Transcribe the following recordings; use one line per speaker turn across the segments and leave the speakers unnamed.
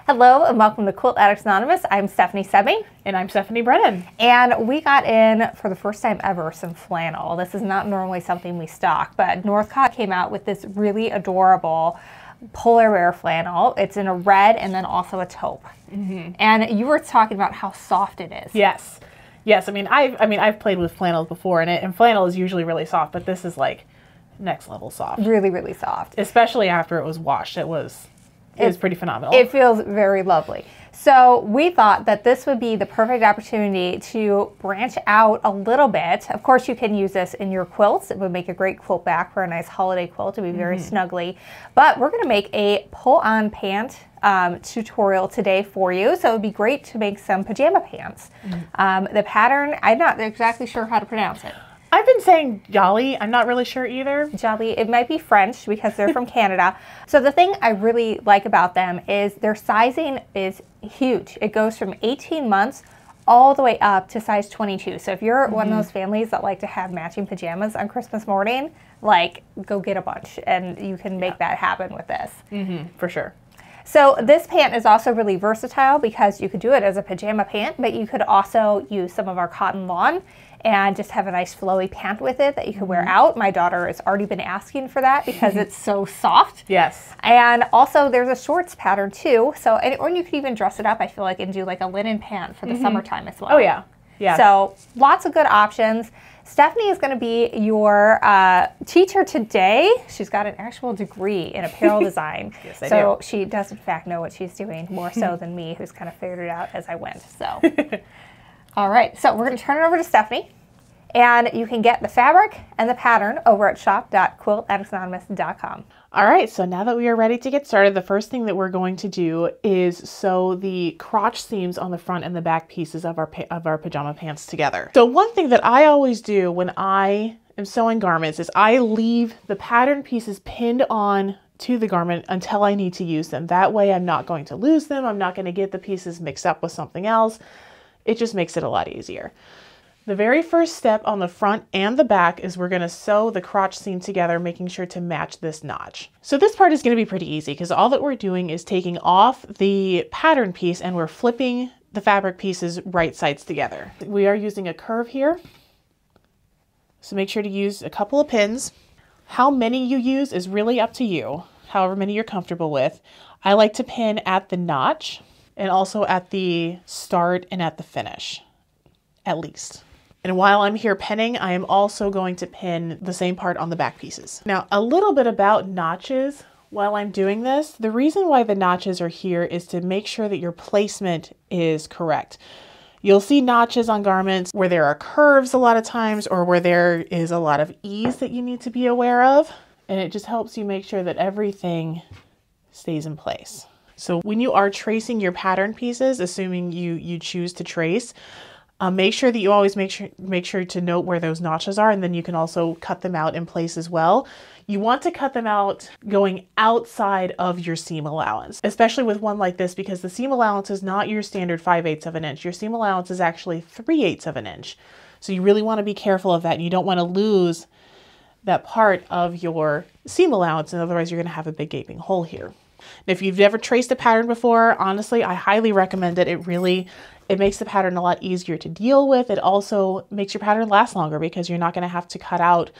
Hello and welcome to Quilt Addicts Anonymous. I'm Stephanie Soebbing.
And I'm Stephanie Brennan.
And we got in, for the first time ever, some flannel. This is not normally something we stock, but Northcott came out with this really adorable polar bear flannel. It's in a red and then also a taupe. And you were talking about how soft it is.
Yes. Yes, I've played with flannels before, and flannel is usually really soft, but this is like next level soft.
Really, really soft.
Especially after it was washed. It was pretty phenomenal.
It feels very lovely. So we thought that this would be the perfect opportunity to branch out a little bit. Of course, you can use this in your quilts. It would make a great quilt back for a nice holiday quilt. It would be very snuggly. But we're going to make a pull-on pant tutorial today for you. So it would be great to make some pajama pants. The pattern, I'm not exactly sure how to pronounce it.
I've been saying Jalie. I'm not really sure either.
Jalie, it might be French because they're from Canada. So the thing I really like about them is their sizing is huge. It goes from 18 months all the way up to size 22. So if you're one of those families that like to have matching pajamas on Christmas morning, like go get a bunch and you can make that happen with this.
For sure.
So this pant is also really versatile because you could do it as a pajama pant, but you could also use some of our cotton lawn and just have a nice flowy pant with it that you could wear out. My daughter has already been asking for that because it's so soft.
Yes.
And also there's a shorts pattern too. So, or you could even dress it up, I feel like, and do like a linen pant for the summertime as well.
Oh yeah. Yeah.
So lots of good options. Stephanie is going to be your teacher today. She's got an actual degree in apparel design.
Yes, I
so
do.
she does in fact know what she's doing, more so than me, who's kind of figured it out as I went. So, all right. So we're going to turn it over to Stephanie. And you can get the fabric and the pattern over at shop.quiltaddictsanonymous.com.
All right, so now that we are ready to get started, the first thing that we're going to do is sew the crotch seams on the front and the back pieces of our pajama pants together. So one thing that I always do when I am sewing garments is I leave the pattern pieces pinned on to the garment until I need to use them. That way I'm not going to lose them. I'm not going to get the pieces mixed up with something else. It just makes it a lot easier. The very first step on the front and the back is we're going to sew the crotch seam together, making sure to match this notch. So this part is going to be pretty easy because all that we're doing is taking off the pattern piece and we're flipping the fabric pieces right sides together. We are using a curve here, so make sure to use a couple of pins. How many you use is really up to you, however many you're comfortable with. I like to pin at the notch and also at the start and at the finish, at least. And while I'm here pinning, I am also going to pin the same part on the back pieces. Now, a little bit about notches while I'm doing this. The reason why the notches are here is to make sure that your placement is correct. You'll see notches on garments where there are curves a lot of times or where there is a lot of ease that you need to be aware of. And it just helps you make sure that everything stays in place. So when you are tracing your pattern pieces, assuming you choose to trace, make sure that you always make sure to note where those notches are, and then you can also cut them out in place as well. You want to cut them out going outside of your seam allowance, especially with one like this, because the seam allowance is not your standard 5/8 of an inch. Your seam allowance is actually 3/8 of an inch. So you really want to be careful of that. And you don't want to lose that part of your seam allowance, and otherwise you're going to have a big gaping hole here. And if you've never traced a pattern before, honestly, I highly recommend it. It makes the pattern a lot easier to deal with. It also makes your pattern last longer because you're not going to have to cut out,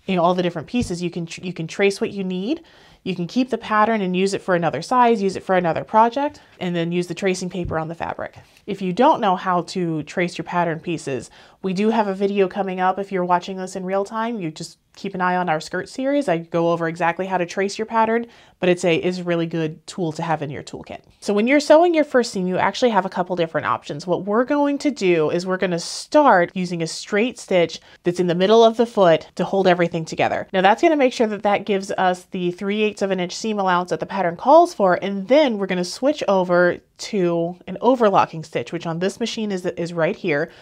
all the different pieces. You can trace what you need. You can keep the pattern and use it for another size, use it for another project, and then use the tracing paper on the fabric. If you don't know how to trace your pattern pieces, we do have a video coming up. If you're watching this in real time, you just keep an eye on our skirt series. I go over exactly how to trace your pattern, but it's a really good tool to have in your toolkit. So when you're sewing your first seam, you actually have a couple different options. What we're going to do is we're going to start using a straight stitch that's in the middle of the foot to hold everything together. Now that's going to make sure that gives us the 3/8 of an inch seam allowance that the pattern calls for, and then we're going to switch over to an overlocking stitch, which on this machine is right here.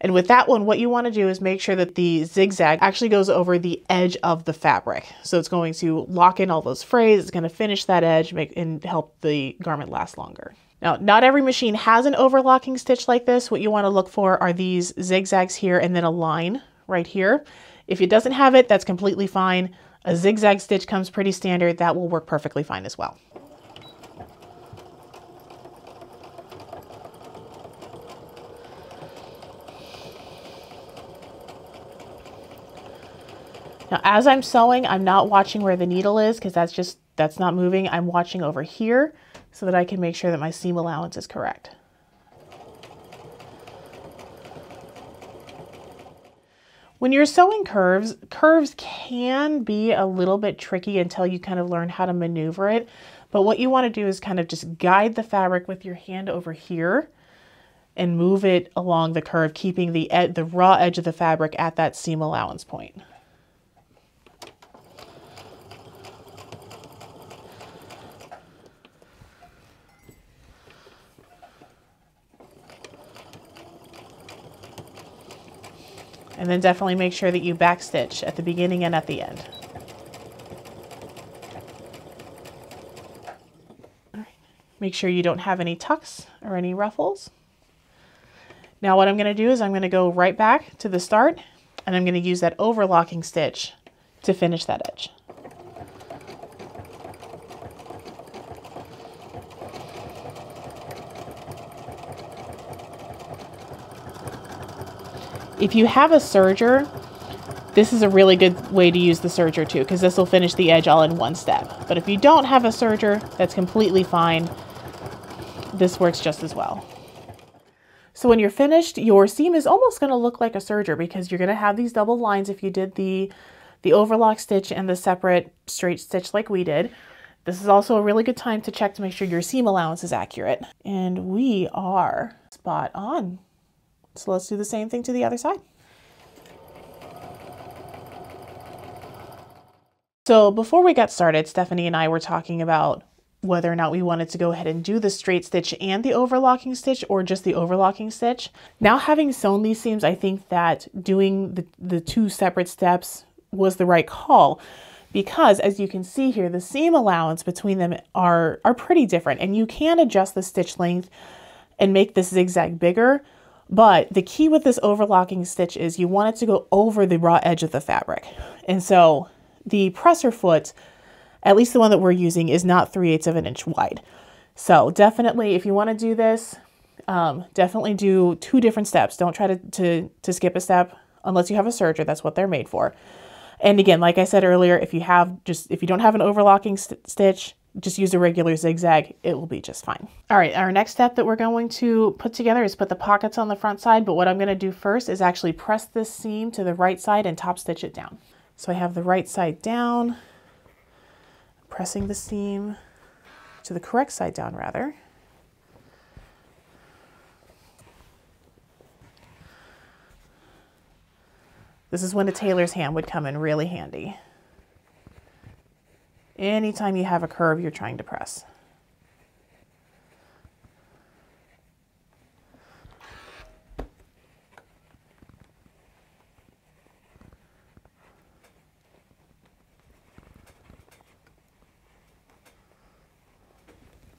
And with that one, what you want to do is make sure that the zigzag actually goes over the edge of the fabric. So it's going to lock in all those frays. It's going to finish that edge and help the garment last longer. Now, not every machine has an overlocking stitch like this. What you want to look for are these zigzags here and then a line right here. If it doesn't have it, that's completely fine. A zigzag stitch comes pretty standard. That will work perfectly fine as well. Now, as I'm sewing, I'm not watching where the needle is because that's not moving. I'm watching over here so that I can make sure that my seam allowance is correct. When you're sewing curves can be a little bit tricky until you kind of learn how to maneuver it. But what you want to do is kind of just guide the fabric with your hand over here and move it along the curve, keeping the raw edge of the fabric at that seam allowance point. And then definitely make sure that you backstitch at the beginning and at the end. All right. Make sure you don't have any tucks or any ruffles. Now what I'm going to do is I'm going to go right back to the start, and I'm going to use that overlocking stitch to finish that edge. If you have a serger, this is a really good way to use the serger too, because this will finish the edge all in one step. But if you don't have a serger, that's completely fine. This works just as well. So when you're finished, your seam is almost going to look like a serger because you're going to have these double lines if you did the overlock stitch and the separate straight stitch like we did. This is also a really good time to check to make sure your seam allowance is accurate. And we are spot on. So let's do the same thing to the other side. So before we got started, Stephanie and I were talking about whether or not we wanted to go ahead and do the straight stitch and the overlocking stitch or just the overlocking stitch. Now, having sewn these seams, I think that doing the two separate steps was the right call because, as you can see here, the seam allowance between them are pretty different, and you can adjust the stitch length and make this zigzag bigger. But the key with this overlocking stitch is you want it to go over the raw edge of the fabric. And so the presser foot, at least the one that we're using, is not 3/8 of an inch wide. So definitely, if you want to do this, definitely do two different steps. Don't try to skip a step unless you have a serger. That's what they're made for. And again, like I said earlier, if you don't have an overlocking stitch, just use a regular zigzag. It will be just fine. All right, our next step that we're going to put together is put the pockets on the front side. But what I'm going to do first is actually press this seam to the right side and top stitch it down. So I have the right side down, pressing the seam to the correct side down rather. This is when a tailor's hand would come in really handy. Anytime you have a curve you're trying to press.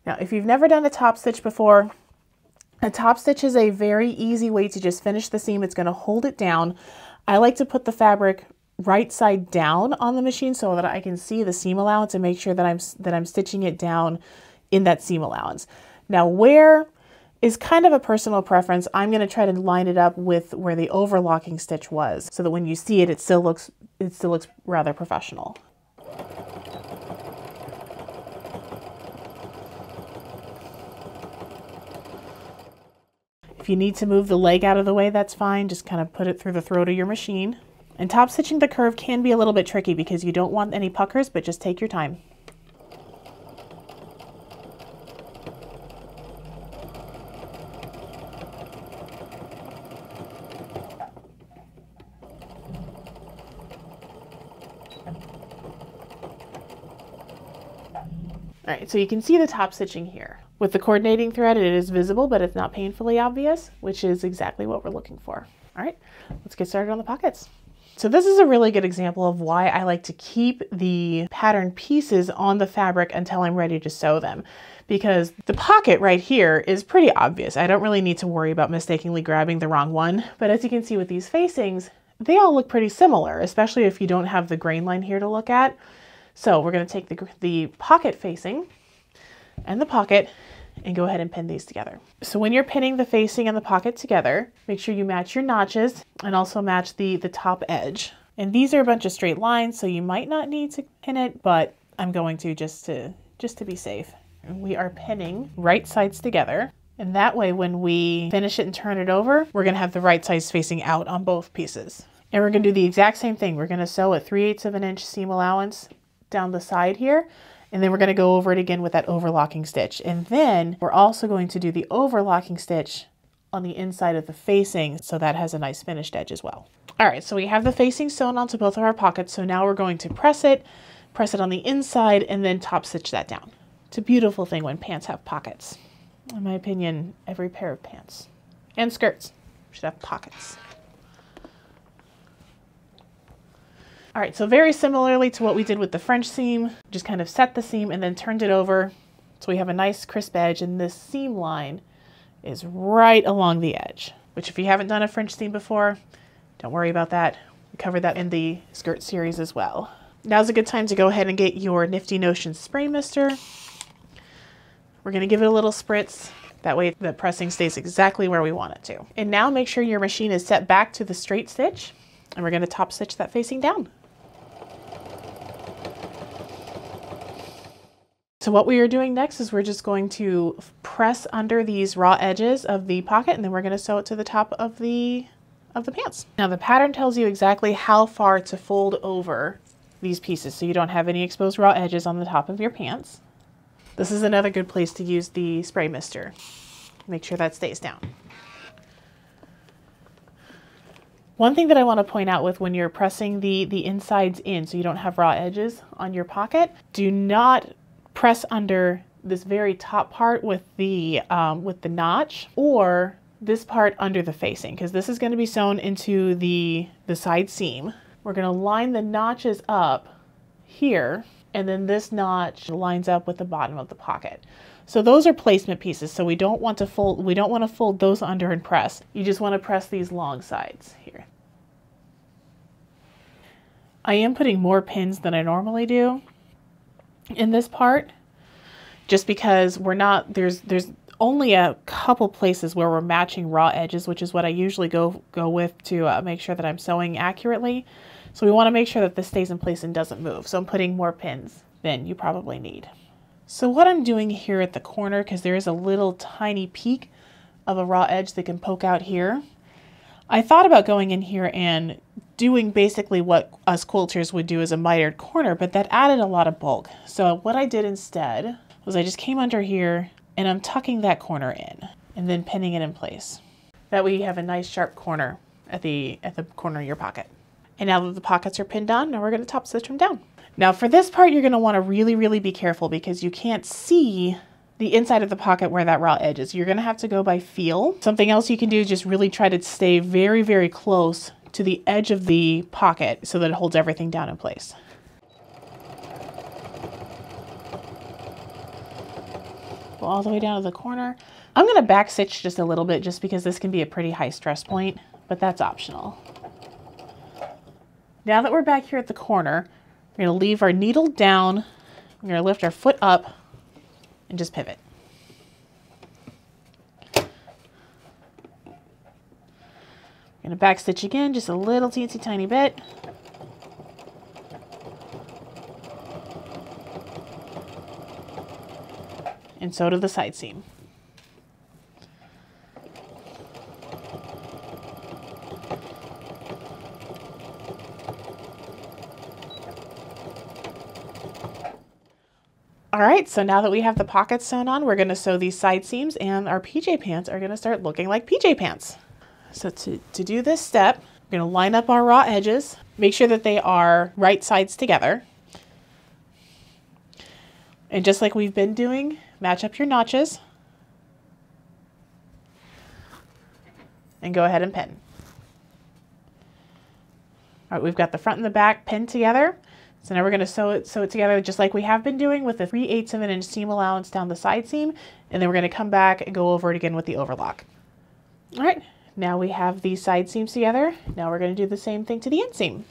Now, if you've never done a top stitch before, a top stitch is a very easy way to just finish the seam. It's going to hold it down. I like to put the fabric right side down on the machine so that I can see the seam allowance and make sure that I'm stitching it down in that seam allowance. Now, where is kind of a personal preference. I'm going to try to line it up with where the overlocking stitch was so that when you see it, it still looks rather professional. If you need to move the leg out of the way, that's fine. Just kind of put it through the throat of your machine. And top stitching the curve can be a little bit tricky because you don't want any puckers, but just take your time. All right, so you can see the top stitching here. With the coordinating thread, it is visible, but it's not painfully obvious, which is exactly what we're looking for. All right, let's get started on the pockets. So this is a really good example of why I like to keep the pattern pieces on the fabric until I'm ready to sew them. Because the pocket right here is pretty obvious. I don't really need to worry about mistakenly grabbing the wrong one. But as you can see with these facings, they all look pretty similar, especially if you don't have the grain line here to look at. So we're going to take the pocket facing and the pocket and go ahead and pin these together. So when you're pinning the facing and the pocket together, make sure you match your notches and also match the top edge. And these are a bunch of straight lines, so you might not need to pin it, but I'm going to just to be safe. And we are pinning right sides together. And that way, when we finish it and turn it over, we're gonna have the right sides facing out on both pieces. And we're gonna do the exact same thing. We're gonna sew a 3/8 of an inch seam allowance down the side here. And then we're gonna go over it again with that overlocking stitch. And then we're also going to do the overlocking stitch on the inside of the facing, so that has a nice finished edge as well. All right, so we have the facing sewn onto both of our pockets. So now we're going to press it on the inside, and then top stitch that down. It's a beautiful thing when pants have pockets. In my opinion, every pair of pants and skirts should have pockets. All right, so very similarly to what we did with the French seam, just kind of set the seam and then turned it over. So we have a nice crisp edge, and this seam line is right along the edge, which if you haven't done a French seam before, don't worry about that. We covered that in the skirt series as well. Now's a good time to go ahead and get your Nifty Notion spray mister. We're gonna give it a little spritz. That way the pressing stays exactly where we want it to. And now make sure your machine is set back to the straight stitch, and we're gonna top stitch that facing down. So what we are doing next is we're just going to press under these raw edges of the pocket, and then we're gonna sew it to the top of the pants. Now the pattern tells you exactly how far to fold over these pieces so you don't have any exposed raw edges on the top of your pants. This is another good place to use the spray mister. Make sure that stays down. One thing that I want to point out with when you're pressing the insides in so you don't have raw edges on your pocket, do not press under this very top part with the notch, or this part under the facing, because this is going to be sewn into the side seam. We're going to line the notches up here, and then this notch lines up with the bottom of the pocket. So those are placement pieces, so we don't want to fold those under and press. You just want to press these long sides here. I am putting more pins than I normally do in this part, just because there's only a couple places where we're matching raw edges, which is what I usually go with to make sure that I'm sewing accurately. So we want to make sure that this stays in place and doesn't move. So I'm putting more pins than you probably need. So what I'm doing here at the corner, because there is a little tiny peak of a raw edge that can poke out here, I thought about going in here and doing basically what us quilters would do as a mitered corner, but that added a lot of bulk. So what I did instead was I just came under here and I'm tucking that corner in and then pinning it in place. That way you have a nice sharp corner at the corner of your pocket. And now that the pockets are pinned on, now we're going to top stitch them down. Now for this part, you're going to want to really, really be careful because you can't see the inside of the pocket where that raw edge is. You're going to have to go by feel. Something else you can do is just really try to stay very, very close to the edge of the pocket so that it holds everything down in place. Go all the way down to the corner. I'm going to back stitch just a little bit just because this can be a pretty high stress point, but that's optional. Now that we're back here at the corner, we're going to leave our needle down. We're going to lift our foot up and just pivot. We're going to back stitch again, just a little teensy tiny bit. And sew to the side seam. All right, so now that we have the pockets sewn on, we're going to sew these side seams and our PJ pants are going to start looking like PJ pants. So to do this step, we're going to line up our raw edges, make sure that they are right sides together. And just like we've been doing, match up your notches and go ahead and pin. All right, we've got the front and the back pinned together. So now we're going to sew it together just like we have been doing with the 3/8 of an inch seam allowance down the side seam. And then we're going to come back and go over it again with the overlock. All right, now we have these side seams together. Now we're going to do the same thing to the inseam.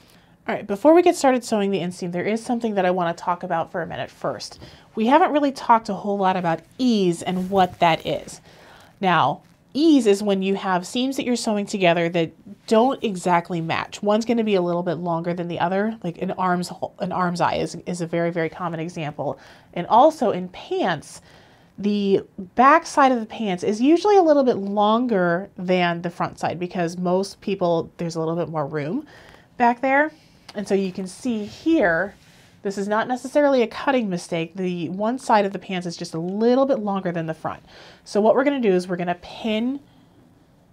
All right, before we get started sewing the inseam, there is something that I want to talk about for a minute first. We haven't really talked a whole lot about ease and what that is. Now, Ease is when you have seams that you're sewing together that don't exactly match. One's going to be a little bit longer than the other, like an arm's eye is a very, very common example. And also in pants, the back side of the pants is usually a little bit longer than the front side because most people, there's a little bit more room back there. And so you can see here, this is not necessarily a cutting mistake. The one side of the pants is just a little bit longer than the front. So what we're going to do is we're going to pin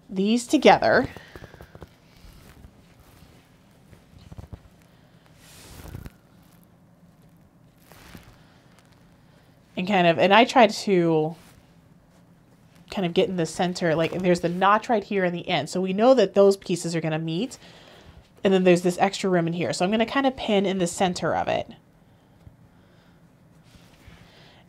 these together. And I tried to kind of get in the center, like there's the notch right here in the end. So we know that those pieces are going to meet. And then there's this extra room in here. So I'm going to kind of pin in the center of it.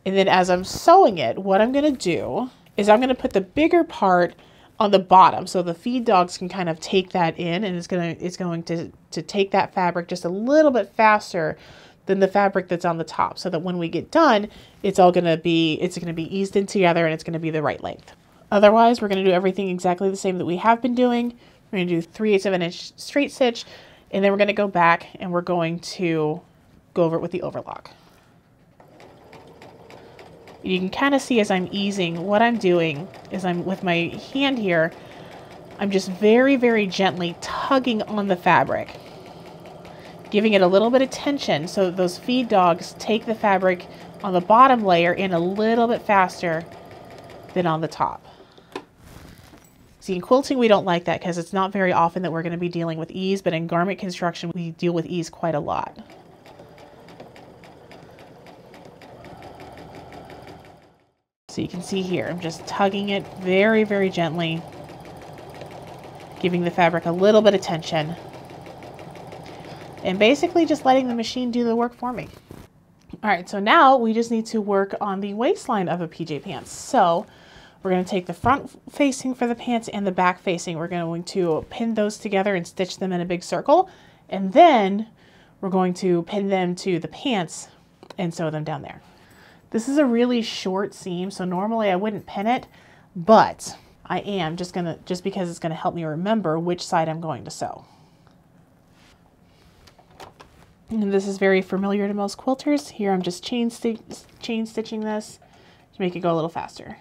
And then as I'm sewing it, what I'm going to do is I'm going to put the bigger part on the bottom so the feed dogs can kind of take that in, and it's going to take that fabric just a little bit faster than the fabric that's on the top, so that when we get done, it's going to be eased in together and it's going to be the right length. Otherwise, we're going to do everything exactly the same that we have been doing. We're going to do 3/8 of an inch straight stitch, and then we're going to go back and we're going to go over it with the overlock. You can kind of see as I'm easing, what I'm doing is I'm with my hand here, I'm just very, very gently tugging on the fabric, giving it a little bit of tension so that those feed dogs take the fabric on the bottom layer in a little bit faster than on the top. See, in quilting, we don't like that because it's not very often that we're going to be dealing with ease, but in garment construction, we deal with ease quite a lot. So you can see here, I'm just tugging it very, very gently, giving the fabric a little bit of tension, and basically just letting the machine do the work for me. All right, so now we just need to work on the waistline of a PJ pants. So we're going to take the front facing for the pants and the back facing. We're going to pin those together and stitch them in a big circle. And then we're going to pin them to the pants and sew them down there. This is a really short seam, so normally I wouldn't pin it, but I am just because it's going to help me remember which side I'm going to sew. And this is very familiar to most quilters. Here I'm just chain stitching this to make it go a little faster.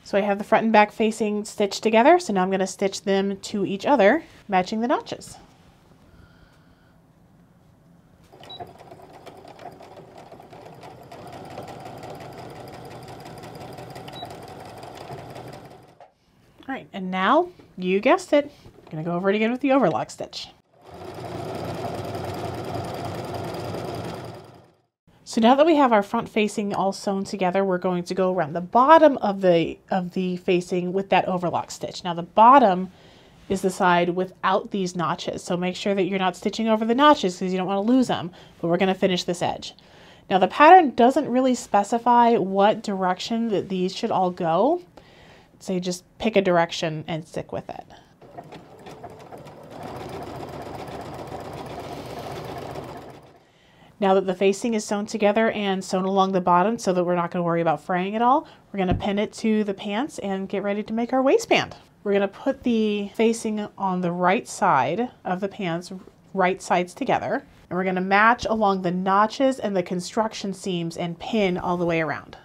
So I have the front and back facing stitched together, so now I'm going to stitch them to each other, matching the notches. All right, and now, you guessed it, I'm going to go over it again with the overlock stitch. So now that we have our front facing all sewn together, we're going to go around the bottom of the facing with that overlock stitch. Now the bottom is the side without these notches, so make sure that you're not stitching over the notches because you don't want to lose them, but we're going to finish this edge. Now the pattern doesn't really specify what direction that these should all go, so you just pick a direction and stick with it. Now that the facing is sewn together and sewn along the bottom so that we're not going to worry about fraying at all, we're going to pin it to the pants and get ready to make our waistband. We're going to put the facing on the right side of the pants, right sides together, and we're going to match along the notches and the construction seams and pin all the way around.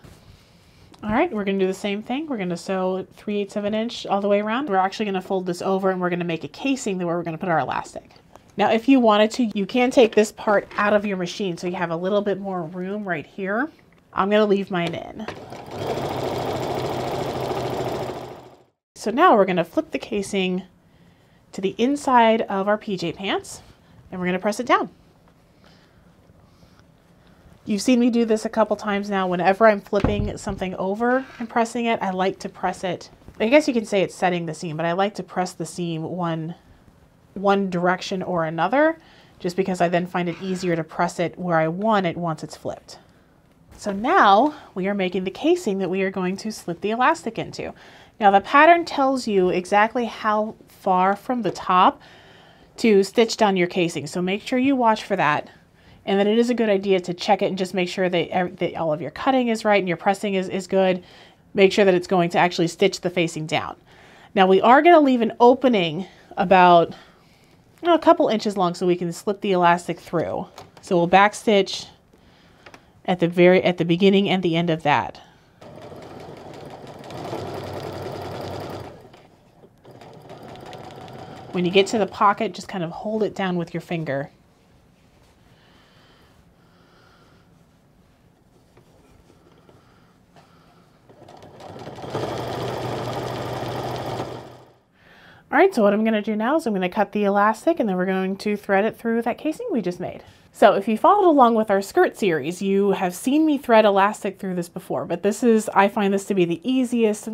All right, we're going to do the same thing. We're going to sew 3/8 of an inch all the way around. We're actually going to fold this over and we're going to make a casing where we're going to put our elastic. Now, if you wanted to, you can take this part out of your machine so you have a little bit more room right here. I'm going to leave mine in. So now we're going to flip the casing to the inside of our PJ pants and we're going to press it down. You've seen me do this a couple times now. Whenever I'm flipping something over and pressing it, I like to press it. I guess you can say it's setting the seam, but I like to press the seam one direction or another, just because I then find it easier to press it where I want it once it's flipped. So now we are making the casing that we are going to slip the elastic into. Now the pattern tells you exactly how far from the top to stitch down your casing. So make sure you watch for that. And then it is a good idea to check it and just make sure that all of your cutting is right and your pressing is good. Make sure that it's going to actually stitch the facing down. Now we are going to leave an opening about a couple inches long so we can slip the elastic through. So we'll back stitch at the beginning and the end of that. When you get to the pocket, just kind of hold it down with your finger. All right, so what I'm going to do now is I'm going to cut the elastic and then we're going to thread it through that casing we just made. So if you followed along with our skirt series, you have seen me thread elastic through this before, but I find this to be the easiest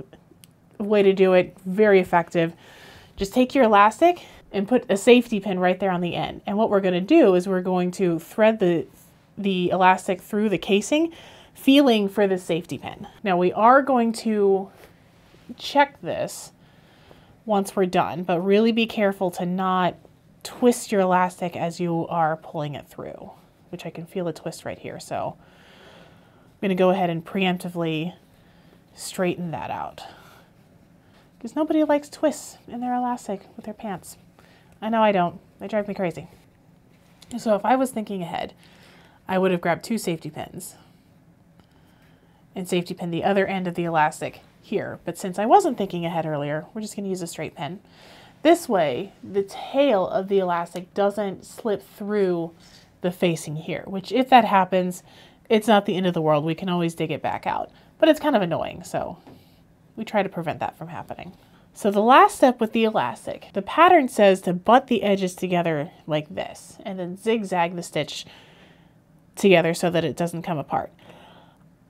way to do it, very effective. Just take your elastic and put a safety pin right there on the end. And what we're going to do is we're going to thread the elastic through the casing, feeling for the safety pin. Now we are going to check this once we're done, but really be careful to not twist your elastic as you are pulling it through, which I can feel a twist right here. So I'm going to go ahead and preemptively straighten that out, because nobody likes twists in their elastic with their pants. I know I don't. They drive me crazy. So if I was thinking ahead, I would have grabbed 2 safety pins and safety pin the other end of the elastic here. But since I wasn't thinking ahead earlier, we're just going to use a straight pin. This way, the tail of the elastic doesn't slip through the facing here, which if that happens, it's not the end of the world. We can always dig it back out, but it's kind of annoying. So we try to prevent that from happening. So the last step with the elastic, the pattern says to butt the edges together like this and then zigzag the stitch together so that it doesn't come apart.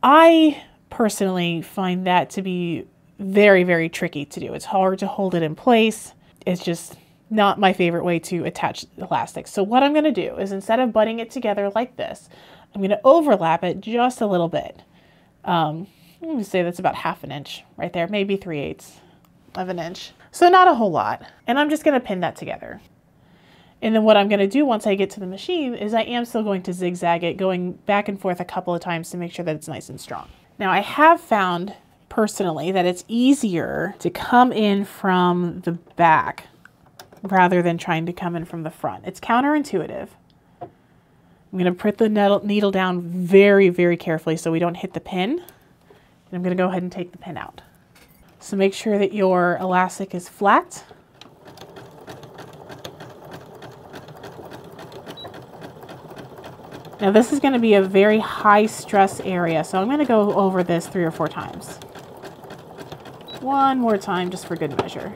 I personally find that to be very, very tricky to do. It's hard to hold it in place. It's just not my favorite way to attach elastic. So what I'm going to do is, instead of butting it together like this, I'm going to overlap it just a little bit. I'm going to say that's about 1/2 inch right there, maybe 3/8 of an inch. So not a whole lot. And I'm just going to pin that together. And then what I'm going to do once I get to the machine is I am still going to zigzag it, going back and forth a couple of times to make sure that it's nice and strong. Now I have found personally that it's easier to come in from the back rather than trying to come in from the front. It's counterintuitive. I'm going to put the needle down very, very carefully so we don't hit the pin. And I'm going to go ahead and take the pin out. So make sure that your elastic is flat. Now this is going to be a very high stress area, so I'm going to go over this 3 or 4 times. One more time just for good measure.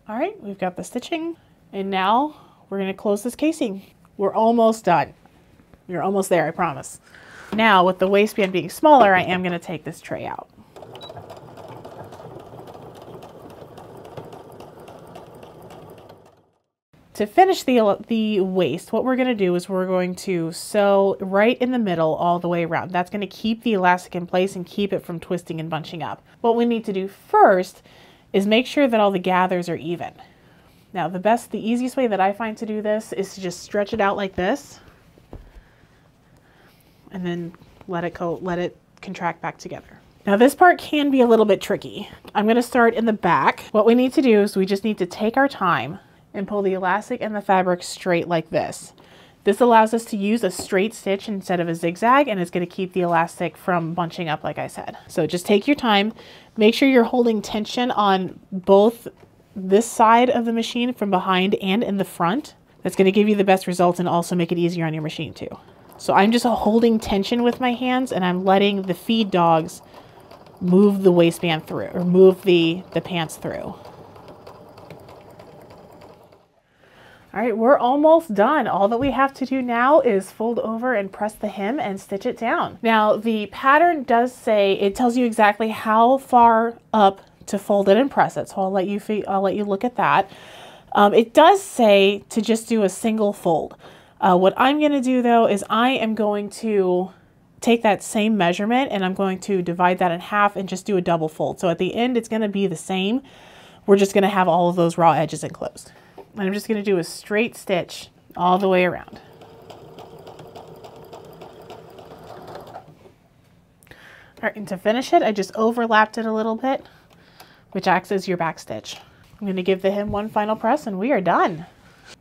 All right, we've got the stitching, and now we're going to close this casing. We're almost done. You're almost there, I promise. Now with the waistband being smaller, I am going to take this tray out. To finish the waist, what we're going to do is we're going to sew right in the middle all the way around. That's going to keep the elastic in place and keep it from twisting and bunching up. What we need to do first is make sure that all the gathers are even. Now the easiest way that I find to do this is to just stretch it out like this and then let it contract back together. Now this part can be a little bit tricky. I'm going to start in the back. What we need to do is we just need to take our time and pull the elastic and the fabric straight like this. This allows us to use a straight stitch instead of a zigzag, and it's going to keep the elastic from bunching up like I said. So just take your time. Make sure you're holding tension on both this side of the machine from behind and in the front. That's going to give you the best results and also make it easier on your machine too. So I'm just holding tension with my hands, and I'm letting the feed dogs move the waistband through, or move the pants through. All right, we're almost done. All that we have to do now is fold over and press the hem and stitch it down. Now the pattern does say, it tells you exactly how far up to fold it and press it. So I'll let you look at that. It does say to just do a single fold. What I'm gonna do though is I am going to take that same measurement and I'm going to divide that in half and just do a double fold. So at the end, it's going to be the same. We're just going to have all of those raw edges enclosed. And I'm just going to do a straight stitch all the way around. All right, and to finish it, I just overlapped it a little bit, which acts as your back stitch. I'm going to give the hem one final press and we are done.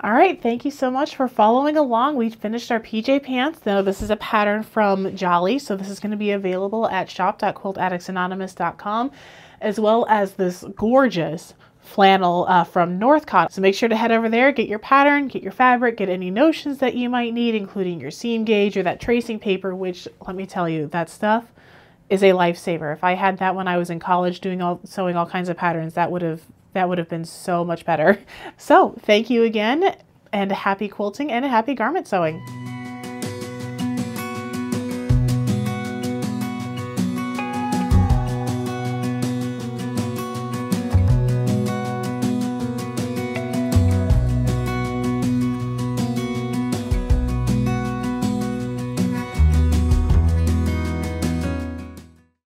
All right, thank you so much for following along. We finished our PJ pants. Now this is a pattern from Jalie, so this is going to be available at shop.quiltaddictsanonymous.com, as well as this gorgeous flannel from Northcott. So make sure to head over there, get your pattern, get your fabric, get any notions that you might need, including your seam gauge or that tracing paper, which, let me tell you, that stuff is a lifesaver. If I had that when I was in college sewing all kinds of patterns, that would have been so much better. So thank you again, and happy quilting and a happy garment sewing.